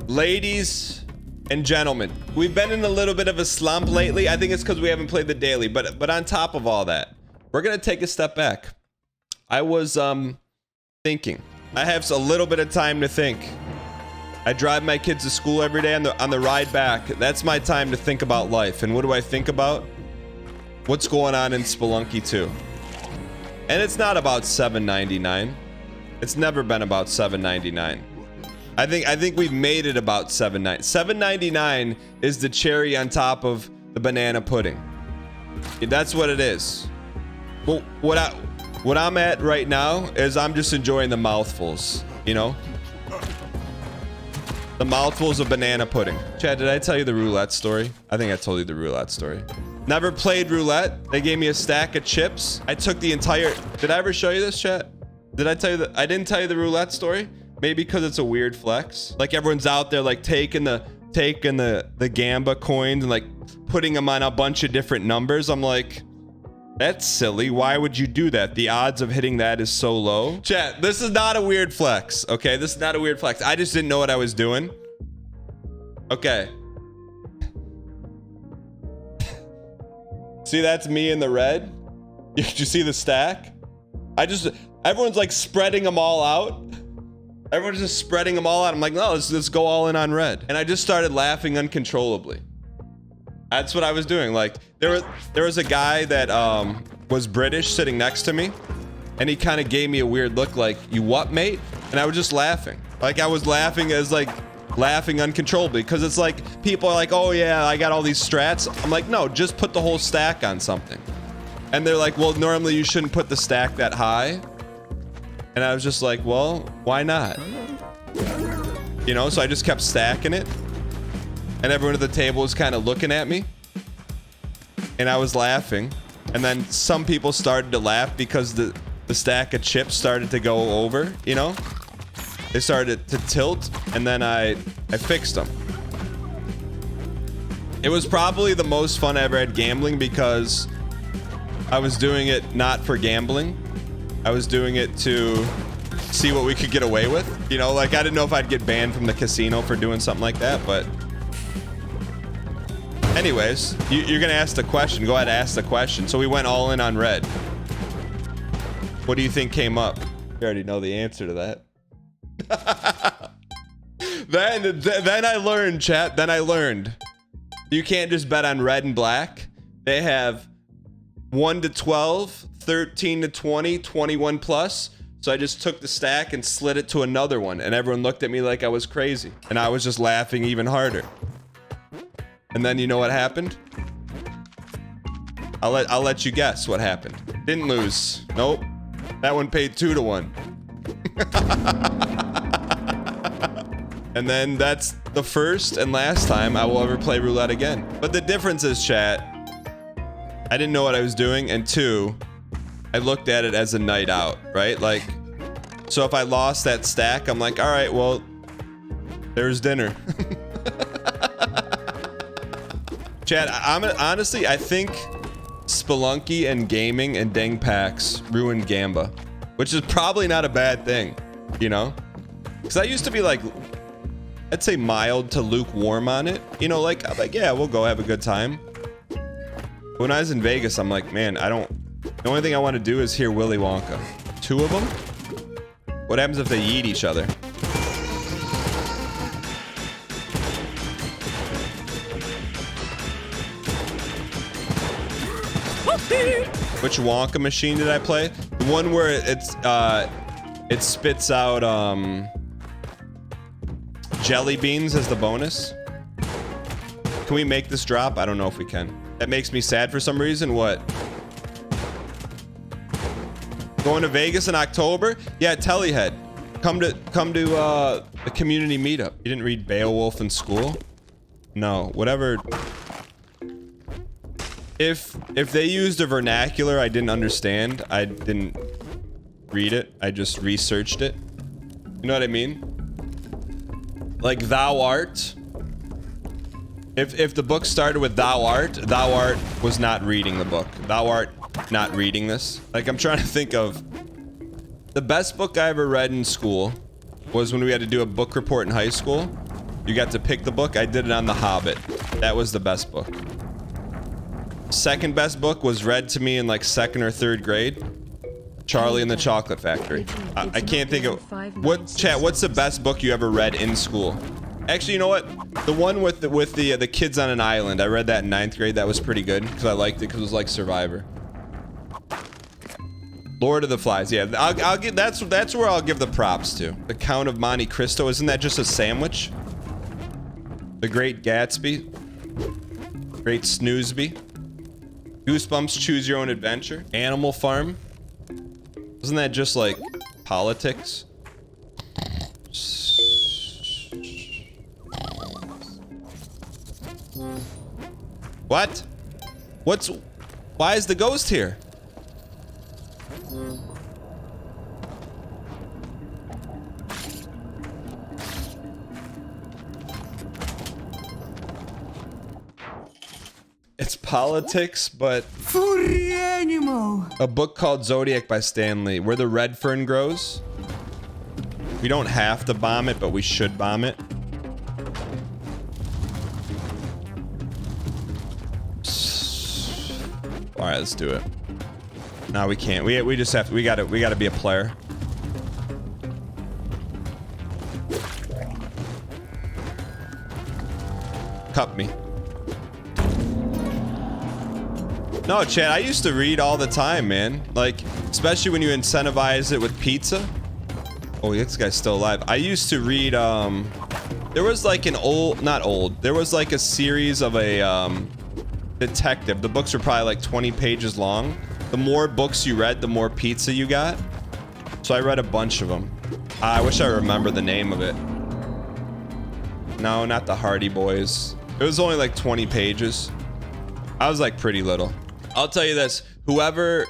Ladies and gentlemen, we've been in a little bit of a slump lately. I think it's because we haven't played the daily, but on top of all that, we're gonna take a step back. I was thinking. I have a little bit of time to think. I drive my kids to school every day on the ride back. That's my time to think about life. And what do I think about? What's going on in Spelunky 2? And it's not about $7.99. It's never been about $7.99. I think we've made it about $7.99. $7.99 is the cherry on top of the banana pudding. That's what it is. Well, what I'm at right now is I'm just enjoying the mouthfuls, you know? The mouthfuls of banana pudding. Chad, did I tell you the roulette story? I think I told you the roulette story. Never played roulette. They gave me a stack of chips. I took the entire... Did I ever show you this, chat? Did I tell you that? I didn't tell you the roulette story? Maybe because it's a weird flex. Like everyone's out there like taking the Gamba coins and like putting them on a bunch of different numbers. I'm like, that's silly. Why would you do that? The odds of hitting that is so low. Chat, this is not a weird flex, okay? This is not a weird flex. I just didn't know what I was doing. Okay. See, that's me in the red. Did you see the stack? Everyone's like spreading them all out. Everyone's just spreading them all out. I'm like, no, let's go all in on red. And I just started laughing uncontrollably. That's what I was doing. Like there was a guy that was British sitting next to me, and he kind of gave me a weird look like, you what, mate? And I was just laughing. Like I was laughing as like laughing uncontrollably, because it's like people are like, oh yeah, I got all these strats. I'm like, no, just put the whole stack on something. And they're like, well, normally you shouldn't put the stack that high. And I was just like, well, why not? You know, so I just kept stacking it. And everyone at the table was kind of looking at me. And I was laughing. And then some people started to laugh because the stack of chips started to go over, you know? They started to tilt, and then I fixed them. It was probably the most fun I ever had gambling because I was doing it not for gambling. I was doing it to see what we could get away with. You know, like I didn't know if I'd get banned from the casino for doing something like that, but anyways, you're gonna ask the question. Go ahead, ask the question. So we went all in on red. What do you think came up? You already know the answer to that. Then I learned, chat. Then I learned. You can't just bet on red and black. They have 1 to 12, 13 to 20, 21 plus. So I just took the stack and slid it to another one, and everyone looked at me like I was crazy, and I was just laughing even harder. And then you know what happened? I'll let you guess what happened. Didn't lose. Nope. That one paid 2 to 1. And then that's the first and last time I will ever play roulette again. But the difference is, chat, I didn't know what I was doing, and 2, I looked at it as a night out, right? Like, so if I lost that stack, I'm like, all right, well, there's dinner. Chad, honestly, I think Spelunky and gaming and dang packs ruined Gamba, which is probably not a bad thing, you know? Because I used to be like, I'd say mild to lukewarm on it. You know, like, I'm like, yeah, we'll go have a good time. When I was in Vegas, I'm like, man, the only thing I want to do is hear Willy Wonka. 2 of them? What happens if they eat each other? Which Wonka machine did I play? The one where it spits out jelly beans as the bonus. Can we make this drop? I don't know if we can. That makes me sad for some reason. What? Going to Vegas in October? Yeah, Tellyhead. Come to the community meetup. You didn't read Beowulf in school? No, whatever. If they used a vernacular I didn't understand, I didn't read it. I just researched it. You know what I mean? Like thou art. If the book started with thou art was not reading the book. Thou art not reading this. Like, I'm trying to think of the best book I ever read in school was when we had to do a book report in high school. You got to pick the book. I did it on The Hobbit. That was the best book. Second best book was read to me in like 2nd or 3rd grade. Charlie and the Chocolate Factory. I can't think of what. Chat. What's the best book you ever read in school? Actually, you know what? The one with the kids on an island. I read that in 9th grade. That was pretty good because I liked it because it was like Survivor. Lord of the Flies. Yeah, I'll give. That's where I'll give the props to. The Count of Monte Cristo. Isn't that just a sandwich? The Great Gatsby. Great Snoozeby. Goosebumps. Choose Your Own Adventure. Animal Farm. Isn't that just like politics? What? Why is the ghost here? It's politics, but a book called Zodiac by Stan Lee, where the red fern grows. We don't have to bomb it, but we should bomb it. All right, let's do it. No, we can't. We just have to. We gotta be a player. Cup me. No, Chad, I used to read all the time, man. Like, especially when you incentivize it with pizza. Oh, this guy's still alive. I used to read, there was like an there was like a series of a, detective. The books were probably like 20 pages long. The more books you read, the more pizza you got. So I read a bunch of them. I wish I remember the name of it. No, not the Hardy Boys. It was only like 20 pages. I was like pretty little. I'll tell you this, whoever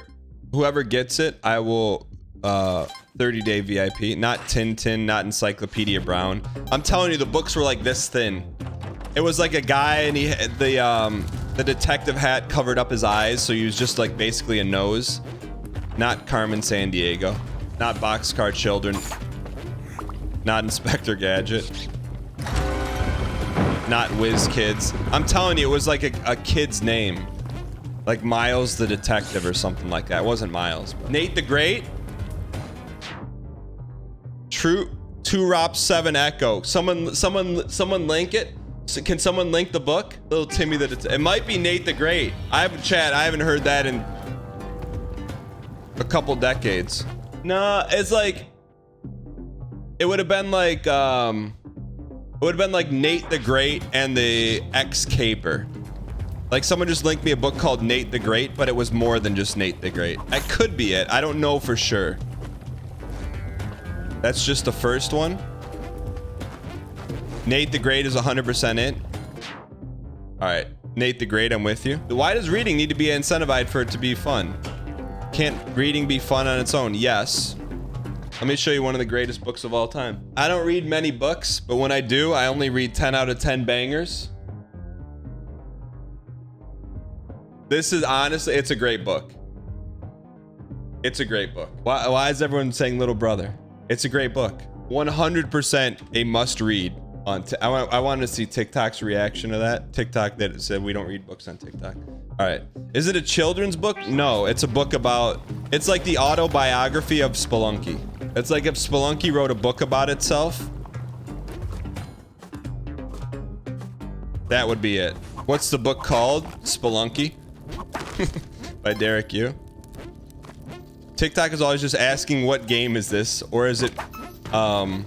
gets it, I will 30-day VIP. Not Tintin, not Encyclopedia Brown. I'm telling you, the books were like this thin. It was like a guy and he had the detective hat covered up his eyes, so he was just like basically a nose. Not Carmen Sandiego. Not Boxcar Children. Not Inspector Gadget. Not Whiz Kids. I'm telling you, it was like a kid's name. Like Miles the Detective or something like that. It wasn't Miles. Nate the Great. True. 2ROP7 Echo. Someone link it. So can someone link the book? Little Timmy the Detective. It might be Nate the Great. I haven't heard that in a couple decades. No, it's like it would have been like Nate the Great and the Ex-Caper. Like someone just linked me a book called Nate the Great, but it was more than just Nate the Great. That could be it. I don't know for sure. That's just the first one. Nate the Great is 100% it. All right, Nate the Great, I'm with you. Why does reading need to be incentivized for it to be fun? Can't reading be fun on its own? Yes. Let me show you one of the greatest books of all time. I don't read many books, but when I do, I only read 10 out of 10 bangers. This is honestly, it's a great book. It's a great book. Why is everyone saying Little Brother? It's a great book. 100% a must read. I wanted to see TikTok's reaction to that. TikTok that said we don't read books on TikTok. All right. Is it a children's book? No, it's a book about, it's like the autobiography of Spelunky. It's like if Spelunky wrote a book about itself. That would be it. What's the book called? Spelunky. By Derek Yu. TikTok is always just asking what game is this, or is it about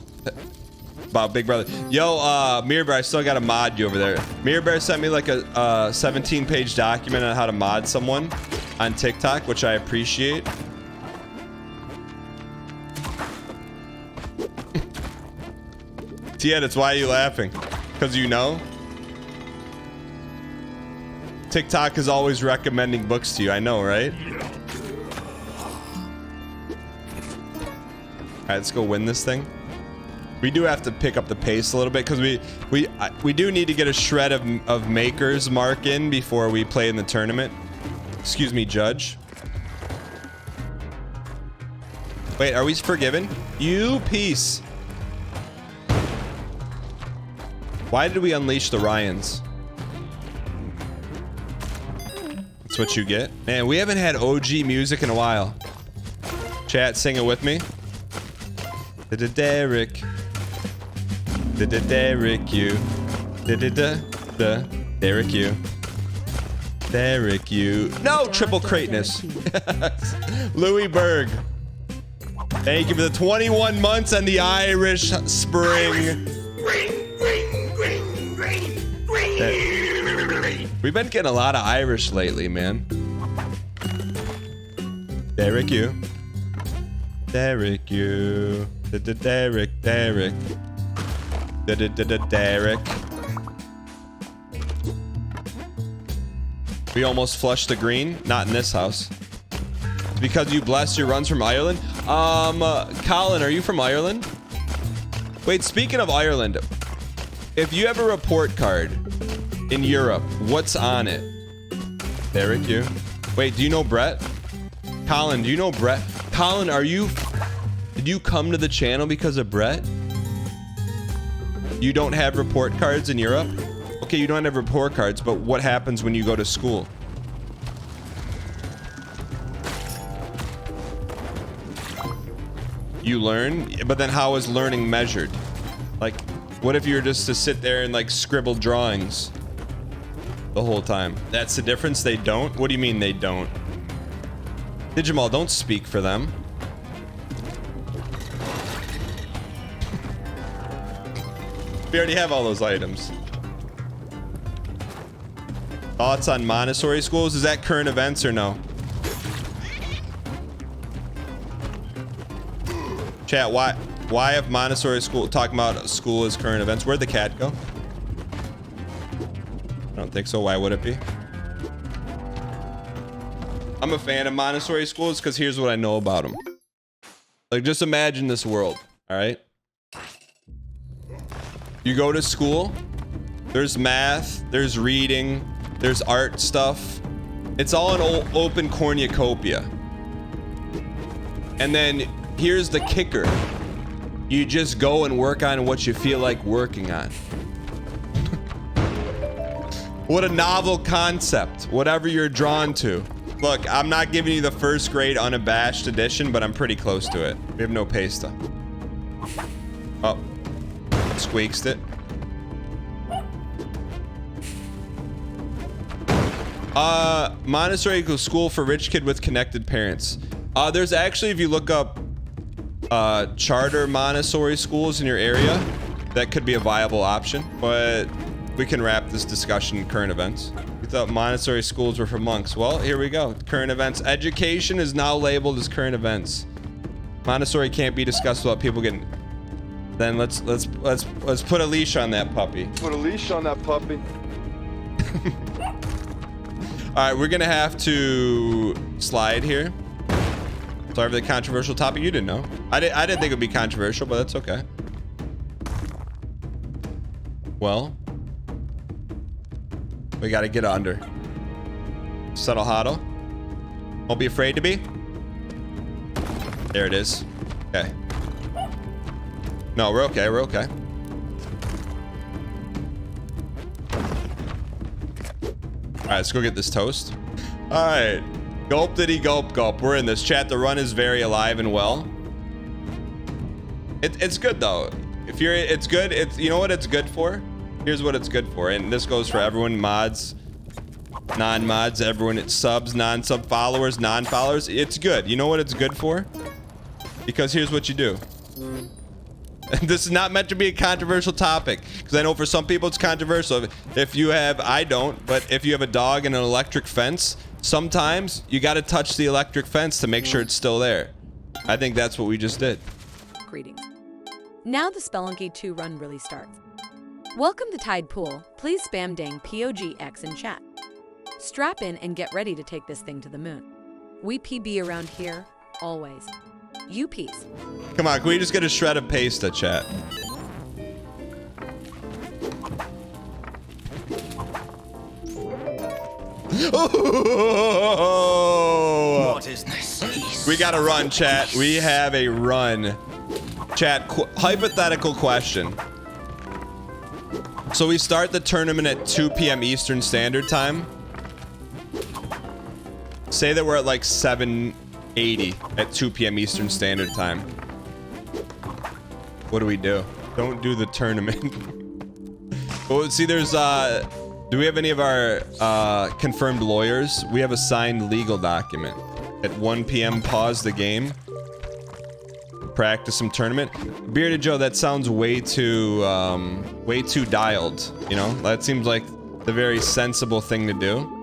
Big Brother? Yo, Mirror Bear, I still got to mod you over there. Mirror Bear sent me like a 17-page document on how to mod someone on TikTok, which I appreciate. Tia, that's why you laughing? Because you know? TikTok is always recommending books to you. I know, right? All right, let's go win this thing. We do have to pick up the pace a little bit because we do need to get a shred of Maker's Mark in before we play in the tournament. Excuse me, Judge. Wait, are we forgiven? You piece. Why did we unleash the Ryans? That's what you get. Man, we haven't had OG music in a while. Chat, sing it with me. Derek. Derek, you. Derek, you. Derek, you. No, triple greatness. Louis Berg. Thank you for the 21 months and the Irish Spring. We've been getting a lot of Irish lately, man. Derek, you. Derek, you. Derek. Derek. We almost flushed the green. Not in this house. It's because you bless your runs from Ireland. Colin, are you from Ireland? Wait, speaking of Ireland, if you have a report card in Europe, what's on it? Derek, you. Wait, do you know Brett? Colin, do you know Brett? Colin, did you come to the channel because of Brett? You don't have report cards in Europe? Okay, you don't have report cards, but what happens when you go to school? You learn, but then how is learning measured? Like, what if you were just to sit there and like scribble drawings the whole time? That's the difference. They don't? What do you mean they don't? Digimal, don't speak for them. We already have all those items. Thoughts on Montessori schools? Is that current events or no? Chat, why have Montessori school talking about school as current events? Where'd the cat go? I don't think so. Why would it be? I'm a fan of Montessori schools because here's what I know about them. Like, just imagine this world, all right? You go to school, there's math, there's reading, there's art stuff. It's all an open cornucopia. And then here's the kicker. You just go and work on what you feel like working on. What a novel concept, whatever you're drawn to. Look, I'm not giving you the first grade unabashed edition, but I'm pretty close to it. We have no pasta. Oh. Squeaked it. Montessori equals school for rich kid with connected parents. There's actually, if you look up charter Montessori schools in your area, that could be a viable option, but we can wrap this discussion in current events. We thought Montessori schools were for monks. Well, here we go. Current events. Education is now labeled as current events. Montessori can't be discussed without people getting... Then let's put a leash on that puppy. Put a leash on that puppy. All right, we're gonna have to slide here. Sorry for the controversial topic. You didn't know. I didn't think it would be controversial, but that's okay. Well, we gotta get under. Settle huddle. Don't be afraid to be. There it is. Okay. No, we're okay. We're okay. All right, let's go get this toast. All right. Gulp diddy gulp gulp. We're in this chat. The run is very alive and well. It's good though. If you're, it's good. It's, you know what it's good for? Here's what it's good for. And this goes for everyone, mods, non-mods, everyone. It's subs, non-sub, followers, non-followers. It's good. You know what it's good for? Because here's what you do. This is not meant to be a controversial topic, because I know for some people it's controversial. If you have, I don't, but if you have a dog and an electric fence, sometimes you got to touch the electric fence to make sure it's still there. I think that's what we just did. Greetings. Now the Spelunky 2 run really starts. Welcome to Tide Pool. Please spam dang POGX in chat. Strap in and get ready to take this thing to the moon. We PB around here, always. You peace. Come on, can we just get a shred of pasta, chat? Oh! What is this? We gotta run, chat. We have a run. Chat, hypothetical question. So we start the tournament at 2 p.m. Eastern Standard Time. Say that we're at like 7:80 at 2 p.m. Eastern Standard Time. What do we do? Don't do the tournament. Well, see, there's do we have any of our confirmed lawyers? We have a signed legal document. At 1 p.m. pause the game. Practice some tournament. Bearded Joe, that sounds way too dialed, you know? That seems like the very sensible thing to do.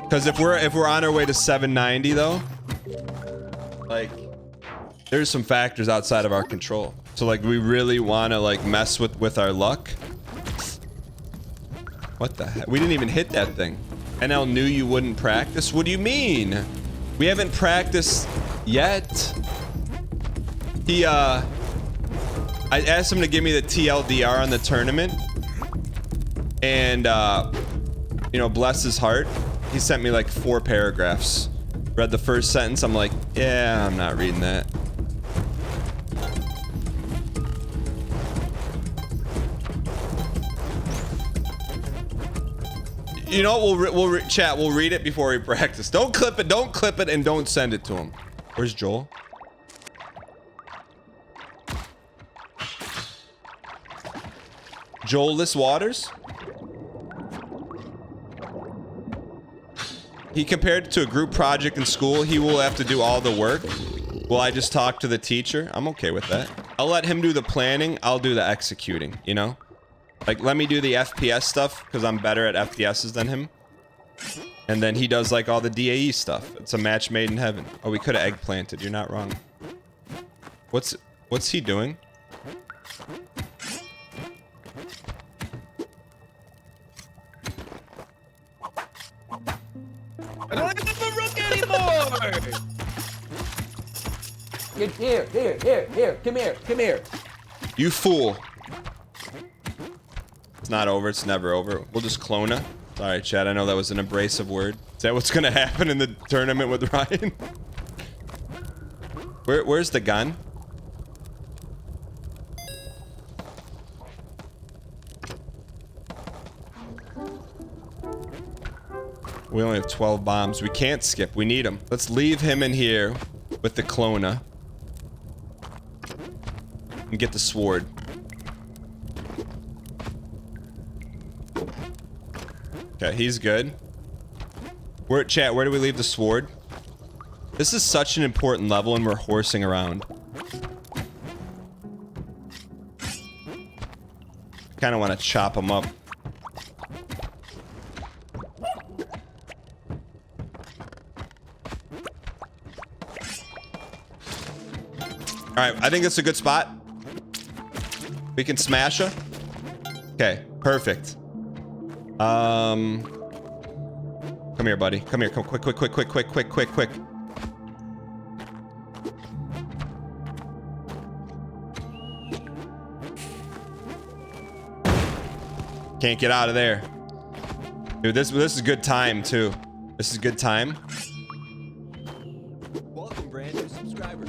Because if we're on our way to 790 though, like there's some factors outside of our control. So like we really want to like mess with our luck. What the heck? We didn't even hit that thing. NL knew you wouldn't practice? What do you mean? We haven't practiced yet. I asked him to give me the TLDR on the tournament. And, you know, bless his heart, he sent me like 4 paragraphs. Read the first sentence, I'm like, yeah, I'm not reading that. You know, we'll chat, we'll read it before we practice. Don't clip it, and don't send it to him. Where's Joel? Joel-less Waters? He compared it to a group project in school. He will have to do all the work. Will I just talk to the teacher? I'm okay with that. I'll let him do the planning. I'll do the executing, you know? Like, let me do the FPS stuff, because I'm better at FPSs than him. And then he does, like, all the DAE stuff. It's a match made in heaven. Oh, we could have eggplanted. You're not wrong. What's he doing? I don't have a rook anymore! Here, come here. You fool. It's not over, it's never over. We'll just clone her. Sorry, Chad, I know that was an abrasive word. Is that what's gonna happen in the tournament with Ryan? Where's the gun? We only have 12 bombs. We can't skip. We need them. Let's leave him in here with the clona. And get the sword. Okay, he's good. We're at chat. Where do we leave the sword? This is such an important level and we're horsing around. I kind of want to chop him up. Alright, I think it's a good spot. We can smash her. Okay, perfect. Come here, buddy. Come here. Come quick. Can't get out of there. Dude, this is good time, too. This is good time. Welcome, brand new subscriber.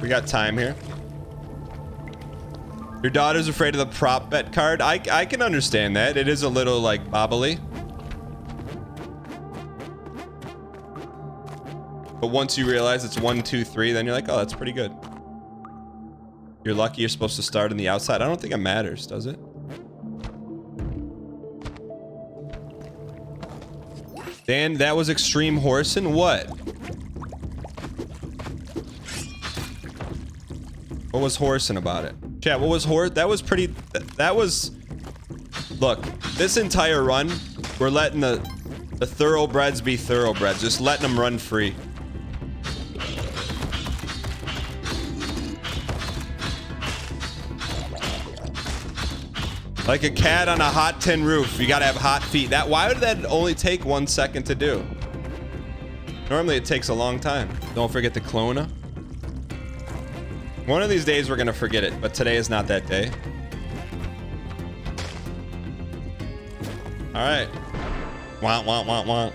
We got time here. Your daughter's afraid of the prop bet card. I can understand that. It is a little, like, bobbly. But once you realize it's 1, 2, 3, then you're like, oh, that's pretty good. You're lucky you're supposed to start on the outside. I don't think it matters, does it? Dan, that was extreme horsing? What? What was horsing about it? Chat, what was that was pretty... That was... Look, this entire run, we're letting the thoroughbreds be thoroughbreds. Just letting them run free. Like a cat on a hot tin roof. You gotta have hot feet. Why would that only take 1 second to do? Normally it takes a long time. Don't forget the clona. One of these days we're gonna forget it, but today is not that day. All right. Want, want, want, want.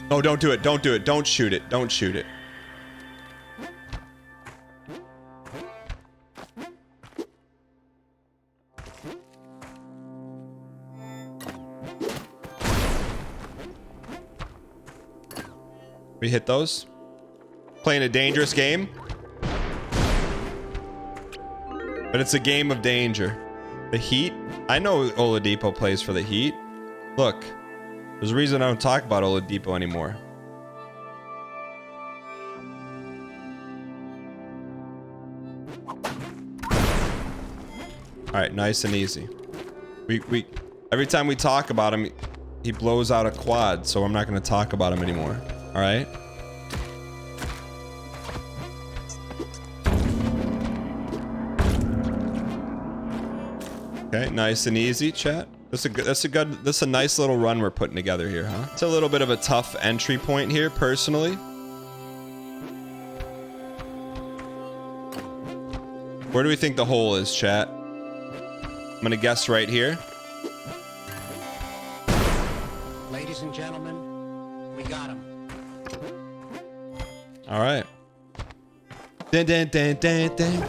Oh, don't do it. Don't do it. Don't shoot it. Don't shoot it. We hit those. Playing a dangerous game. But it's a game of danger. The Heat. I know Oladipo plays for the Heat. Look. There's a reason I don't talk about Oladipo anymore. Alright, nice and easy. We every time we talk about him, he blows out a quad, so I'm not gonna talk about him anymore. Alright? Okay, nice and easy, chat. That's a nice little run we're putting together here, huh? It's a little bit of a tough entry point here, personally. Where do we think the hole is, chat? I'm gonna guess right here. Ladies and gentlemen, we got him. All right. Dun, dun, dun, dun, dun.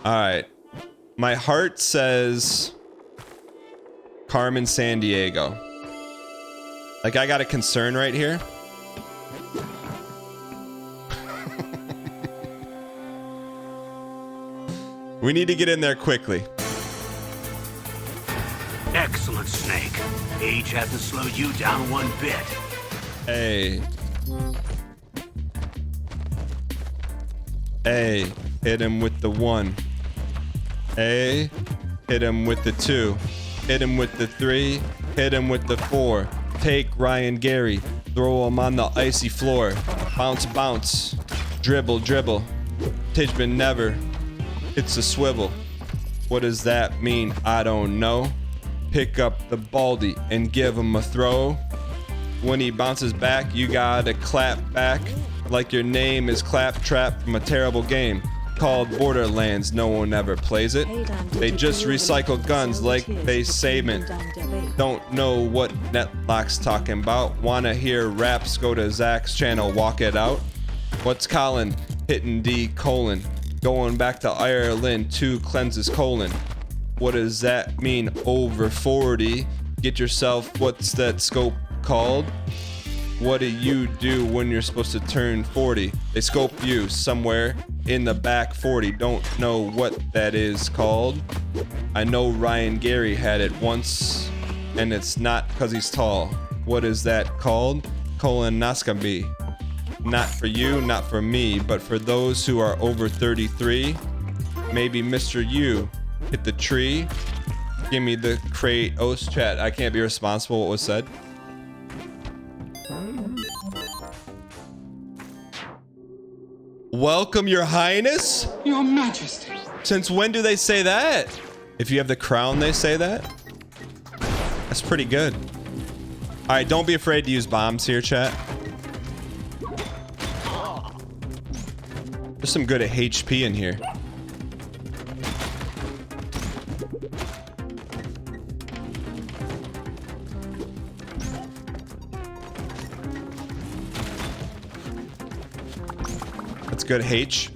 All right. My heart says Carmen San Diego. Like, I got a concern right here. We need to get in there quickly. Excellent, Snake. Age hasn't slowed you down one bit. Hey. Hey. Hit him with the 1. Hey. Hit him with the 2. Hit him with the 3. Hit him with the 4. Take Ryan Gary. Throw him on the icy floor. Bounce, bounce. Dribble, dribble. Tijman never. It's a swivel. What does that mean? I don't know. Pick up the baldy and give him a throw. When he bounces back, you gotta clap back like your name is Claptrap from a terrible game called Borderlands. No one ever plays it. They just recycle guns like they cement. Don't know what Netlock's talking about. Wanna hear raps? Go to Zach's channel, walk it out. What's Colin hitting D colon? Going back to Ireland to cleanse his colon. What does that mean? Over 40. Get yourself, what's that scope called? What do you do when you're supposed to turn 40? They scope you somewhere in the back 40. Don't know what that is called. I know Ryan Gary had it once, and it's not because he's tall. What is that called? Colonoscopy. Not for you, not for me, but for those who are over 33. Maybe Mr. You hit the tree. Give me the Kratos chat. I can't be responsible what was said. Welcome, Your Highness. Your Majesty. Since when do they say that? If you have the crown, they say that? That's pretty good. All right, don't be afraid to use bombs here, chat. There's some good HP in here. That's good H.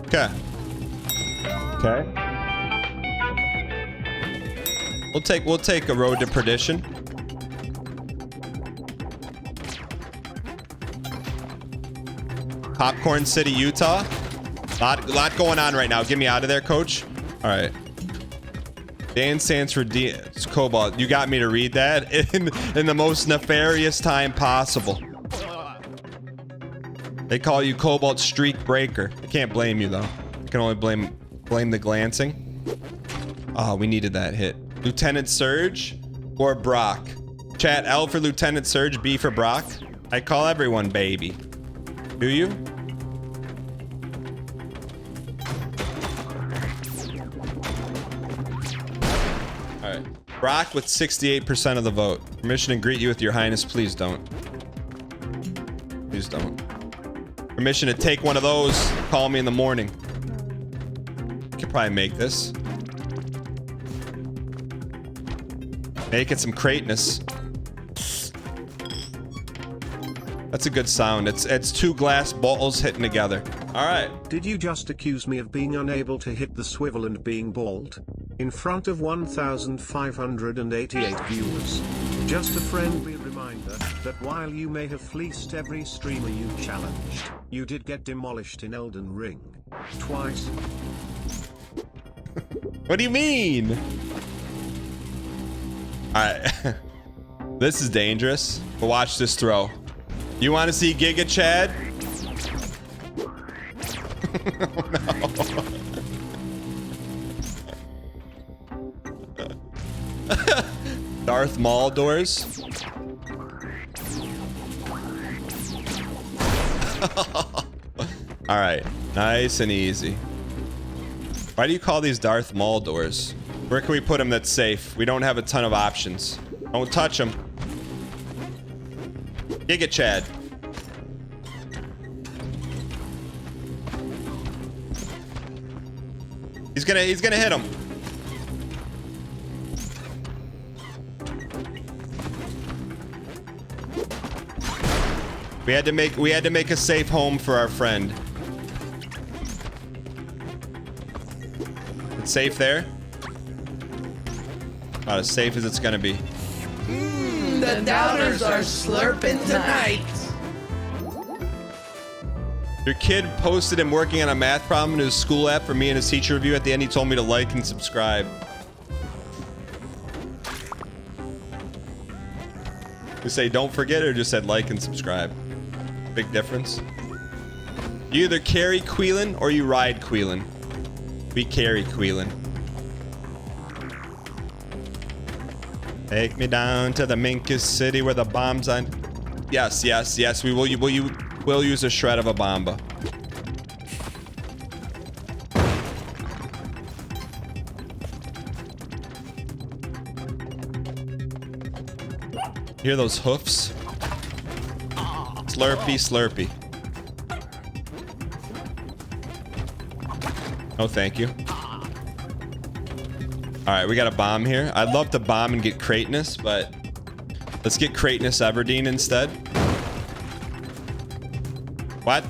Okay. Okay. We'll take a road to perdition. Popcorn City, Utah. Lot going on right now. Get me out of there, coach. All right. Dan stands for D. It's Cobalt. You got me to read that in the most nefarious time possible. They call you Cobalt Streak Breaker. I can't blame you though. I can only blame the glancing. Oh, we needed that hit. Lieutenant Surge or Brock? Chat, L for Lieutenant Surge, B for Brock. I call everyone baby. Do you? All right. Brock with 68% of the vote. Permission to greet you with Your Highness, please don't. Please don't. Permission to take one of those. Call me in the morning. Could probably make this. Make it some crateness. That's a good sound. It's two glass bottles hitting together. All right. Did you just accuse me of being unable to hit the swivel and being bald? In front of 1,588 viewers. Just a friendly reminder that while you may have fleeced every streamer you challenged, you did get demolished in Elden Ring. Twice. What do you mean? All right. This is dangerous. But watch this throw. You want to see Giga Chad? Oh, no. Darth Maul doors. All right, nice and easy. Why do you call these Darth Maul doors? Where can we put them that's safe? We don't have a ton of options. Don't touch them. Giga Chad. He's gonna hit him. We had to make a safe home for our friend. It's safe there. About as safe as it's gonna be. The doubters are slurping tonight. Your kid posted him working on a math problem in his school app for me and his teacher review. At the end, he told me to like and subscribe. You say don't forget or just said like and subscribe? Big difference. You either carry Queelan or you ride Queelan. We carry Queelan. Take me down to the Minkus city where the bombs on. Yes, yes, yes. We will. We'll use a shred of a bomba. Hear those hoofs? Slurpy, slurpy. No, thank you. All right, we got a bomb here. I'd love to bomb and get Kratenus, but let's get Kratenus Everdeen instead. What?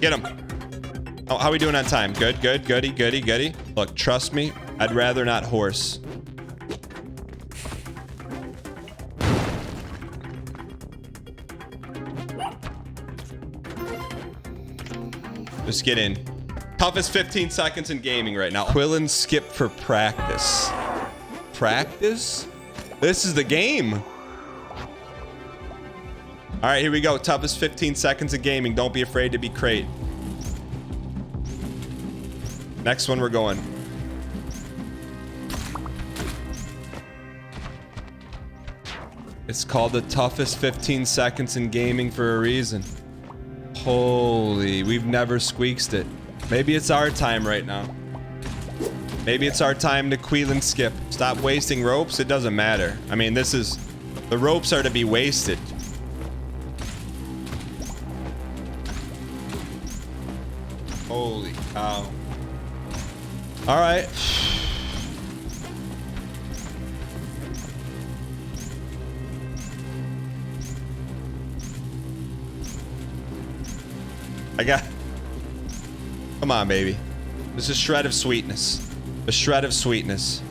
Get him. Oh, how are we doing on time? Good, good, goody, goody, goody. Look, trust me, I'd rather not horse. Just get in. Toughest 15 seconds in gaming right now. Quillen skip for practice. Practice? This is the game. All right, here we go. Toughest 15 seconds in gaming. Don't be afraid to be crate. Next one we're going. It's called the toughest 15 seconds in gaming for a reason. Holy, we've never squeaked it. Maybe it's our time right now. Maybe it's our time to Queelan skip. Stop wasting ropes. It doesn't matter. I mean, this is... The ropes are to be wasted. Holy cow. All right. I got... Come on, baby. This is a shred of sweetness. A shred of sweetness.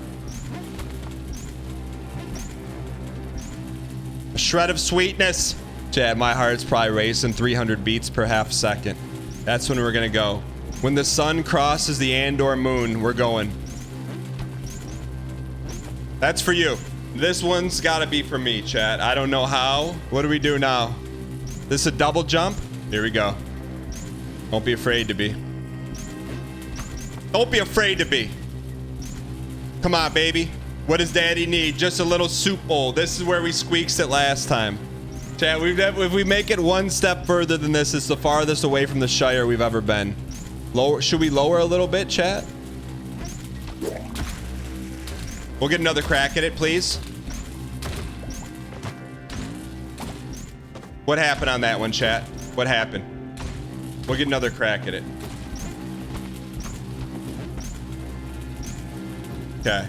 A shred of sweetness. Chad, my heart's probably racing 300 beats per half second. That's when we're gonna go. When the sun crosses the Andor moon, we're going. That's for you. This one's gotta be for me, chat. I don't know how. What do we do now? This a double jump? Here we go. Don't be afraid to be. Don't be afraid to be. Come on, baby. What does daddy need? Just a little soup bowl. This is where we squeaked it last time. Chat, if we make it one step further than this, it's the farthest away from the Shire we've ever been. Lower, should we lower a little bit, chat? We'll get another crack at it, please. What happened on that one, chat? What happened? We'll get another crack at it. Okay.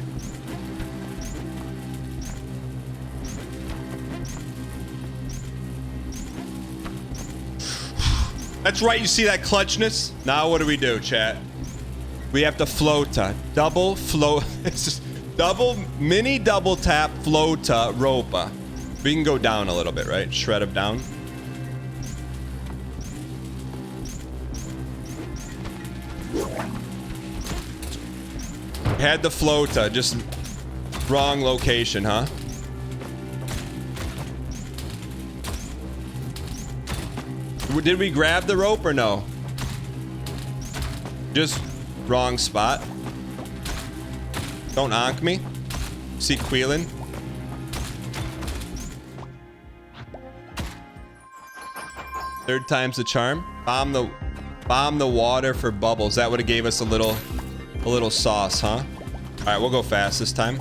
That's right, you see that clutchness? Now what do we do, chat? We have to floata. Double float. It's just mini double tap floata ropa. We can go down a little bit, right? Shred them down. Had the floata, just wrong location, huh? Did we grab the rope or no? Just wrong spot. Don't onk me. See Queelan. Third time's the charm. Bomb the water for bubbles. That would have gave us a little sauce, huh? All right, we'll go fast this time.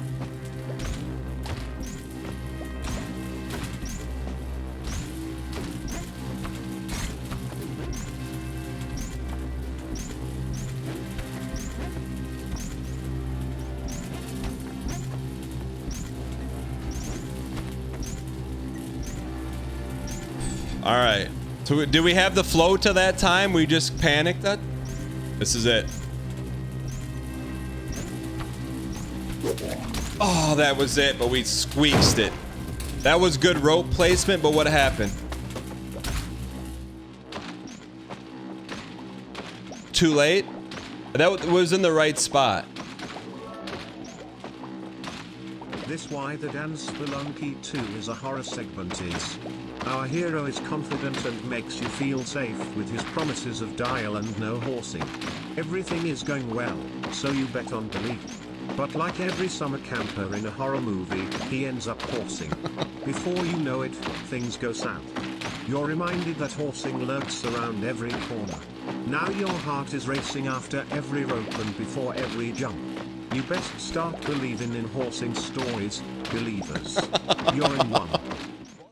All right. So did we have the flow to that time? We just panicked that? This is it. Oh, that was it, but we squeezed it. That was good rope placement, but what happened? Too late? That was in the right spot. This why the dance Spelunky 2 is a horror segment is. Our hero is confident and makes you feel safe with his promises of dial and no horsing. Everything is going well, so you bet on belief. But like every summer camper in a horror movie, he ends up horsing. Before you know it, things go south. You're reminded that horsing lurks around every corner. Now your heart is racing after every rope and before every jump. You best start believing in horsing stories, believers. You're in one.